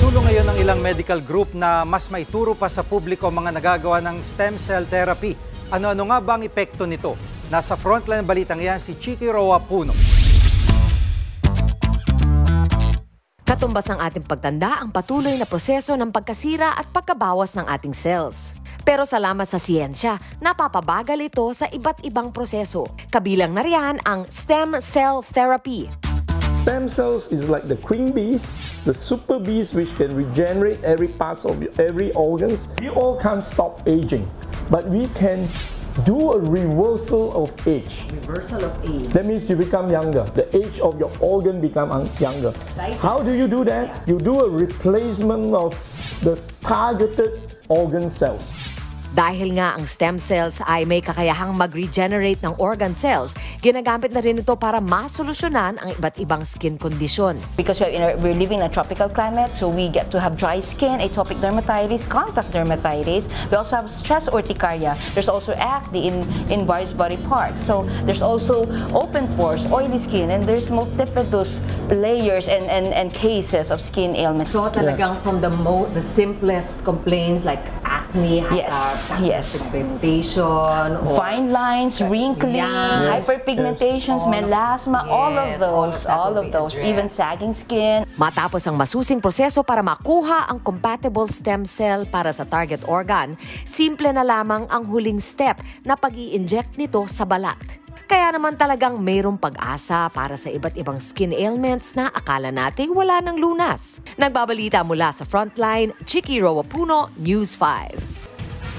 Sinisulong ngayon ng ilang medical group na mas maituro pa sa publiko ang mga nagagawa ng stem cell therapy. Ano-ano nga ba ang epekto nito? Nasa frontline balitang yan si Chiki Roa Puno. Katumbas ng ating pagtanda ang patuloy na proseso ng pagkasira at pagkabawas ng ating cells. Pero salamat sa siyensya, napapabagal ito sa iba't ibang proseso. Kabilang na riyan ang stem cell therapy. Stem cells is like the queen bees, the super bees which can regenerate every part of every organ. We all can't stop aging, but we can do a reversal of age. Reversal of age. That means you become younger. The age of your organ become younger. How do you do that? You do a replacement of the targeted organ cells. Dahil nga ang stem cells ay may kakayahang mag-regenerate ng organ cells, ginagamit na rin ito para masolusyonan ang iba't ibang skin condition. Because we're living in a tropical climate, so we get to have dry skin, atopic dermatitis, contact dermatitis. We also have stress urticaria. There's also acne in various body parts. So there's also open pores, oily skin, and there's multiple layers and cases of skin ailments. So talagang from the simplest complaints like acne, yes. pigmentation, fine lines, wrinkling, hyperpigmentations, melasma, all of those, even sagging skin. Matapos ang masusing proseso para makuha ang compatible stem cell para sa target organ, simple na lamang ang huling step na pag-i-inject nito sa balat. Kaya naman talagang mayroong pag-asa para sa iba't ibang skin ailments na akala nating wala ng lunas. Nagbabalita mula sa Frontline, Chiki Roa Puno, News 5.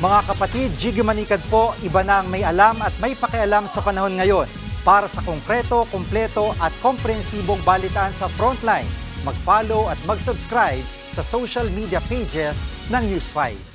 Mga kapatid, Jiggy Manikad po, iba na ang may alam at may pakialam sa panahon ngayon. Para sa konkreto, kumpleto at komprehensibong balitaan sa Frontline, mag-follow at mag-subscribe sa social media pages ng News 5.